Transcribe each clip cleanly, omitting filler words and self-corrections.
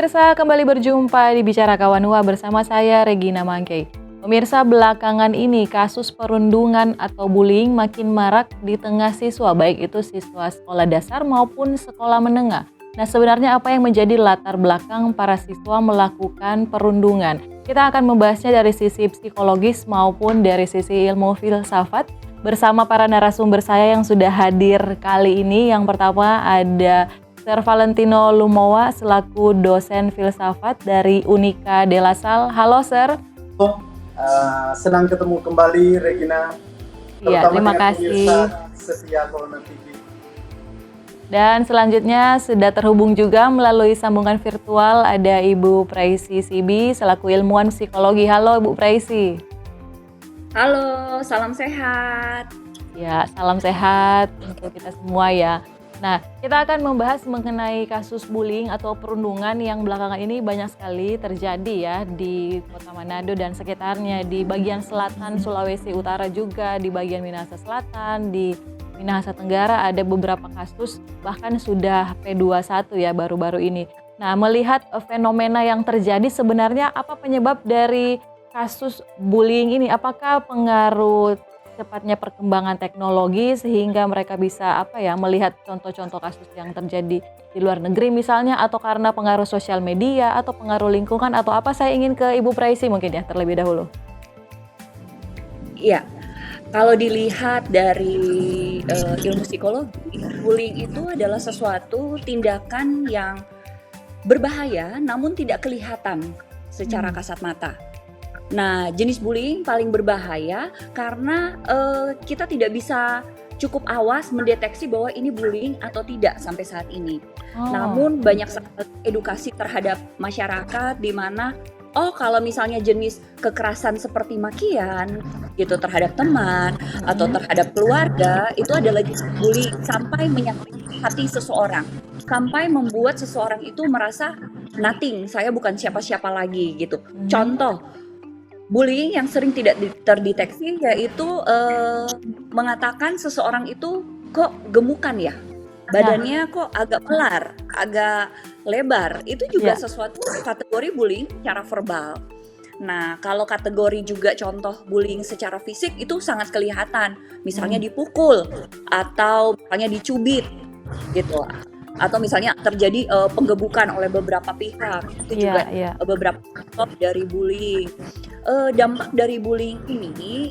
Pemirsa, kembali berjumpa di Bicara Kawanua bersama saya Regina Mangkei. Pemirsa, belakangan ini kasus perundungan atau bullying makin marak di tengah siswa, baik itu siswa sekolah dasar maupun sekolah menengah. Nah, sebenarnya apa yang menjadi latar belakang para siswa melakukan perundungan? Kita akan membahasnya dari sisi psikologis maupun dari sisi ilmu filsafat bersama para narasumber saya yang sudah hadir kali ini. Yang pertama ada Sir Valentino Lumowa selaku dosen filsafat dari Unika de La Salle. Halo, Sir. Senang ketemu kembali, Regina. Iya, terima kasih. Setia Corona TV. Dan selanjutnya sudah terhubung juga melalui sambungan virtual ada Ibu Praisi Sibi selaku ilmuwan psikologi. Halo, Ibu Praisi. Halo, salam sehat. Ya, salam sehat untuk kita semua ya. Nah, kita akan membahas mengenai kasus bullying atau perundungan yang belakangan ini banyak sekali terjadi ya di Kota Manado dan sekitarnya, di bagian selatan Sulawesi Utara juga, di bagian Minahasa Selatan, di Minahasa Tenggara ada beberapa kasus, bahkan sudah P21 ya baru-baru ini. Nah, melihat fenomena yang terjadi sebenarnya apa penyebab dari kasus bullying ini? Apakah pengaruh cepatnya perkembangan teknologi sehingga mereka bisa melihat contoh-contoh kasus yang terjadi di luar negeri misalnya, atau karena pengaruh sosial media atau pengaruh lingkungan atau apa? Saya ingin ke Ibu Praisi mungkin ya terlebih dahulu. Iya, kalau dilihat dari ilmu psikologi, bullying itu adalah sesuatu tindakan yang berbahaya namun tidak kelihatan secara kasat mata. Nah, jenis bullying paling berbahaya karena kita tidak bisa cukup awas mendeteksi bahwa ini bullying atau tidak sampai saat ini. Namun banyak sekali edukasi terhadap masyarakat di mana kalau misalnya jenis kekerasan seperti makian gitu terhadap teman atau terhadap keluarga itu adalah jenis bullying sampai menyakiti hati seseorang, sampai membuat seseorang itu merasa nothing, saya bukan siapa-siapa lagi gitu. Contoh bullying yang sering tidak terdeteksi yaitu mengatakan seseorang itu kok gemukan ya, badannya kok agak melar, agak lebar. Itu juga sesuatu kategori bullying secara verbal. Nah, kalau kategori juga contoh bullying secara fisik itu sangat kelihatan. Misalnya dipukul atau misalnya dicubit gitu. Atau misalnya terjadi penggebukan oleh beberapa pihak. Itu juga beberapa contoh dari bullying. Dampak dari bullying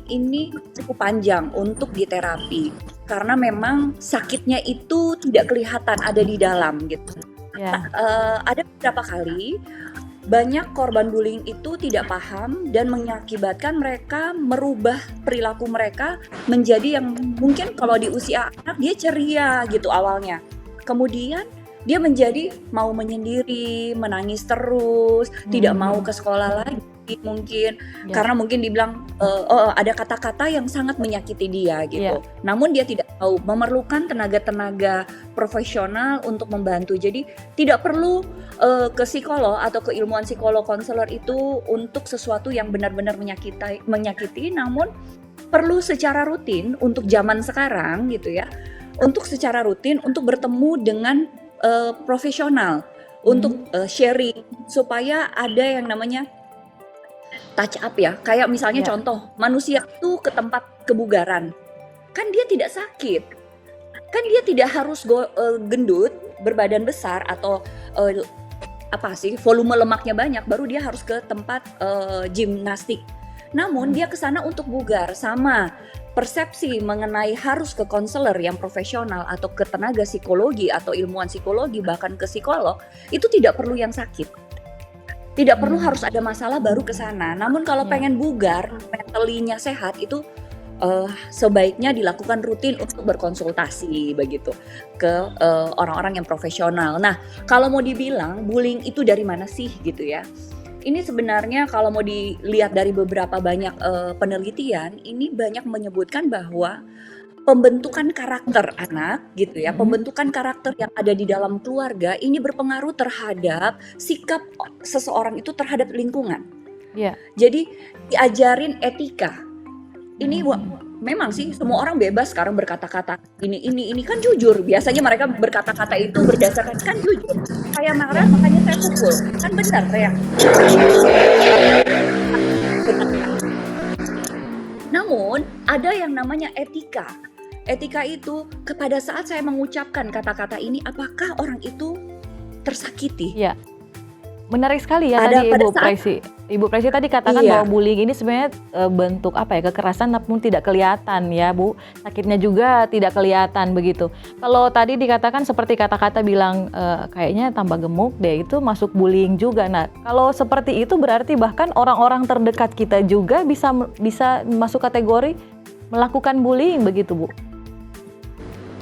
ini cukup panjang untuk diterapi karena memang sakitnya itu tidak kelihatan ada di dalam gitu. Ada beberapa kali banyak korban bullying itu tidak paham dan mengakibatkan mereka merubah perilaku mereka menjadi yang mungkin kalau di usia anak dia ceria gitu awalnya. Kemudian dia menjadi mau menyendiri, menangis terus, tidak mau ke sekolah lagi mungkin karena mungkin dibilang ada kata-kata yang sangat menyakiti dia gitu. Namun dia tidak tahu, memerlukan tenaga-tenaga profesional untuk membantu. Jadi tidak perlu ke psikolog atau ke ilmuwan psikolog konselor itu untuk sesuatu yang benar-benar menyakiti, namun perlu secara rutin untuk zaman sekarang gitu ya. Untuk secara rutin untuk bertemu dengan profesional untuk sharing supaya ada yang namanya touch up ya. Kayak misalnya contoh manusia itu ke tempat kebugaran, kan dia tidak sakit, kan dia tidak harus gendut, berbadan besar atau volume lemaknya banyak baru dia harus ke tempat gimnastik. Namun dia ke sana untuk bugar. Sama persepsi mengenai harus ke konselor yang profesional atau ke tenaga psikologi atau ilmuwan psikologi bahkan ke psikolog itu tidak perlu yang sakit. Tidak perlu harus ada masalah baru ke sana. Namun kalau pengen bugar, mentalnya sehat itu sebaiknya dilakukan rutin untuk berkonsultasi begitu ke orang-orang yang profesional. Nah, kalau mau dibilang bullying itu dari mana sih gitu ya? Ini sebenarnya kalau mau dilihat dari beberapa banyak penelitian, ini banyak menyebutkan bahwa pembentukan karakter anak gitu ya, pembentukan karakter yang ada di dalam keluarga ini berpengaruh terhadap sikap seseorang itu terhadap lingkungan. Jadi diajarin etika. Ini memang sih semua orang bebas sekarang berkata-kata ini kan jujur. Biasanya mereka berkata-kata itu berdasarkan kan jujur. Saya marah makanya saya pukul. Kan benar ya. Namun ada yang namanya etika. Etika itu pada saat saya mengucapkan kata-kata ini, apakah orang itu tersakiti? Ya, menarik sekali ya Ada tadi pada Ibu saat Presi. Ibu Presi tadi katakan iya, bahwa bullying ini sebenarnya bentuk apa ya, kekerasan namun tidak kelihatan ya Bu. Sakitnya juga tidak kelihatan begitu. Kalau tadi dikatakan seperti kata-kata bilang kayaknya tambah gemuk deh, itu masuk bullying juga. Nah, kalau seperti itu berarti bahkan orang-orang terdekat kita juga bisa masuk kategori melakukan bullying begitu Bu.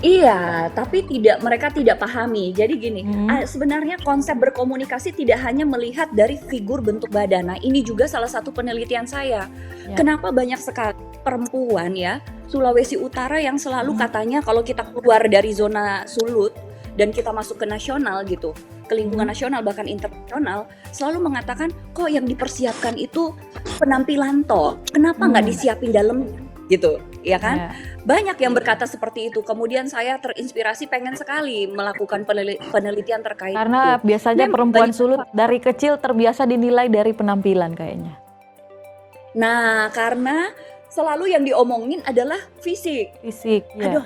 iya, tapi mereka tidak pahami. Jadi gini, sebenarnya konsep berkomunikasi tidak hanya melihat dari figur bentuk badan. Nah, ini juga salah satu penelitian saya. Ya. Kenapa banyak sekali perempuan ya, Sulawesi Utara yang selalu katanya kalau kita keluar dari zona sulut dan kita masuk ke nasional gitu, ke lingkungan nasional bahkan internasional, selalu mengatakan kok yang dipersiapkan itu penampilan toh, kenapa nggak disiapin dalam gitu, ya kan? Ya. Banyak yang berkata seperti itu. Kemudian saya terinspirasi pengen sekali melakukan penelitian terkait Karena itu. biasanya Memang perempuan banyak. sulut dari kecil terbiasa dinilai dari penampilan kayaknya. Nah, karena selalu yang diomongin adalah fisik. Fisik, ya. Aduh,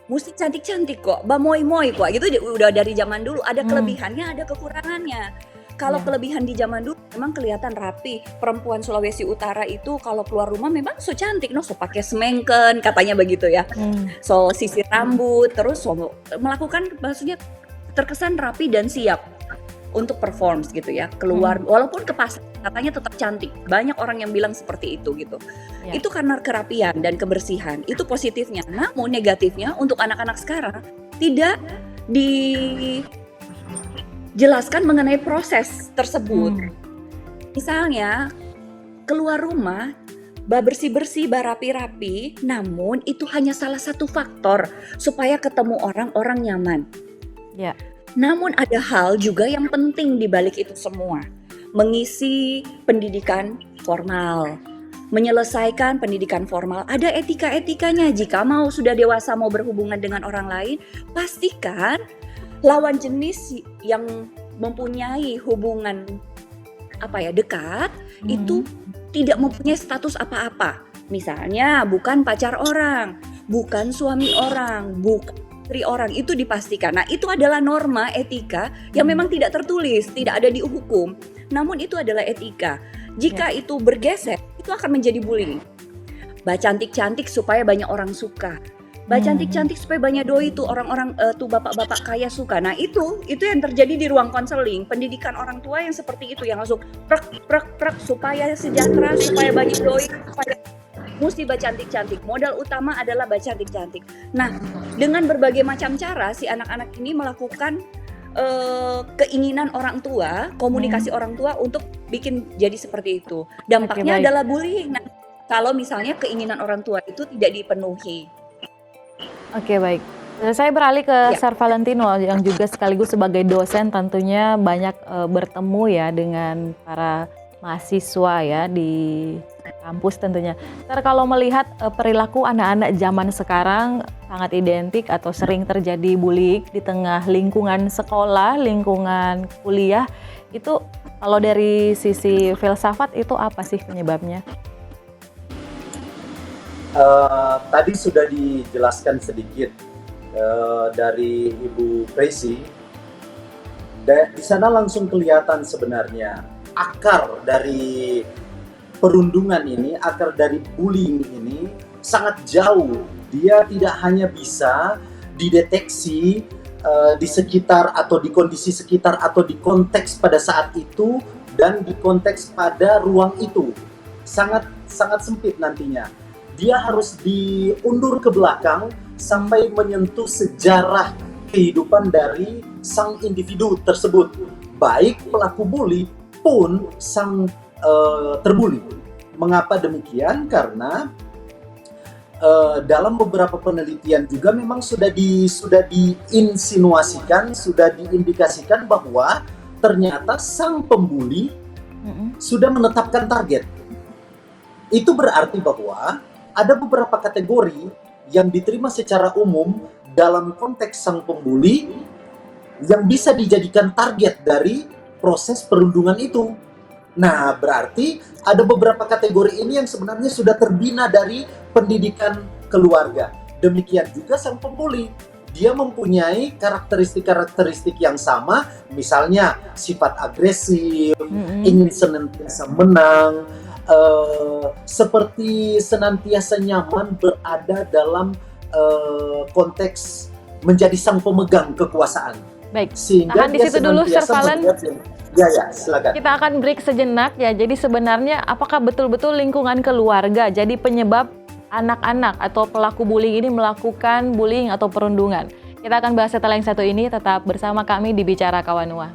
mesti cantik-cantik kok, bamoy-moy kok. Gitu udah dari zaman dulu. Ada kelebihannya, ada kekurangannya. Kalau Ya. kelebihan di zaman dulu memang kelihatan rapi. Perempuan Sulawesi Utara itu kalau keluar rumah memang so cantik, so pakai semengken katanya begitu ya. So sisir rambut, terus so melakukan maksudnya terkesan rapi dan siap untuk perform gitu ya. Keluar walaupun ke pasar katanya tetap cantik. Banyak orang yang bilang seperti itu gitu. Ya. Itu karena kerapian dan kebersihan. Itu positifnya. Namun negatifnya untuk anak-anak sekarang tidak dijelaskan mengenai proses tersebut. Misalnya keluar rumah, bersih-bersih, rapi-rapi, namun itu hanya salah satu faktor supaya ketemu orang-orang nyaman. Ya. Namun ada hal juga yang penting di balik itu semua. Mengisi pendidikan formal, menyelesaikan pendidikan formal, ada etika-etikanya. Jika sudah dewasa mau berhubungan dengan orang lain, pastikan lawan jenis yang mempunyai hubungan dekat itu tidak mempunyai status apa-apa. Misalnya bukan pacar orang, bukan suami orang, bukan istri orang, itu dipastikan. Nah, itu adalah norma etika yang memang tidak tertulis, tidak ada di hukum. Namun itu adalah etika. Jika itu bergeser, itu akan menjadi bullying. Cantik-cantik supaya banyak orang suka. Cantik-cantik supaya banyak doi tuh orang-orang tuh bapak-bapak kaya suka. Nah, itu yang terjadi di ruang konseling. Pendidikan orang tua yang seperti itu yang langsung prek supaya sejahtera, supaya banyak doi, supaya mesti cantik-cantik. Modal utama adalah cantik-cantik. Nah, dengan berbagai macam cara si anak-anak ini melakukan keinginan orang tua, komunikasi orang tua untuk bikin jadi seperti itu. Dampaknya adalah bullying. Nah, kalau misalnya keinginan orang tua itu tidak dipenuhi. Oke, baik. Saya beralih ke Sir Valentino yang juga sekaligus sebagai dosen tentunya banyak bertemu ya dengan para mahasiswa ya di kampus tentunya. Sir, kalau melihat perilaku anak-anak zaman sekarang sangat identik atau sering terjadi bullying di tengah lingkungan sekolah, lingkungan kuliah, itu kalau dari sisi filsafat itu apa sih penyebabnya? Tadi sudah dijelaskan sedikit dari Ibu Presi. Di sana langsung kelihatan sebenarnya akar dari perundungan ini, akar dari bullying ini sangat jauh. Dia tidak hanya bisa dideteksi di sekitar atau di kondisi sekitar atau di konteks pada saat itu dan di konteks pada ruang itu. Sangat sempit nantinya. Dia harus diundur ke belakang sampai menyentuh sejarah kehidupan dari sang individu tersebut. Baik pelaku bully pun sang terbully. Mengapa demikian? Karena dalam beberapa penelitian juga memang sudah diinsinuasikan, sudah diindikasikan bahwa ternyata sang pembuli sudah menetapkan target. Itu berarti bahwa ada beberapa kategori yang diterima secara umum dalam konteks sang pembuli yang bisa dijadikan target dari proses perundungan itu. Nah, berarti ada beberapa kategori ini yang sebenarnya sudah terbina dari pendidikan keluarga. Demikian juga sang pembuli. Dia mempunyai karakteristik-karakteristik yang sama, misalnya sifat agresif, ingin senantiasa menang, seperti senantiasa nyaman berada dalam konteks menjadi sang pemegang kekuasaan. Baik, Sehingga tahan di dia situ dulu, senantiasa Sir Valen. Ya, silakan. Kita akan break sejenak ya. Jadi sebenarnya apakah betul-betul lingkungan keluarga jadi penyebab anak-anak atau pelaku bullying ini melakukan bullying atau perundungan? Kita akan bahas setelah yang satu ini. Tetap bersama kami di Bicara Kawanua.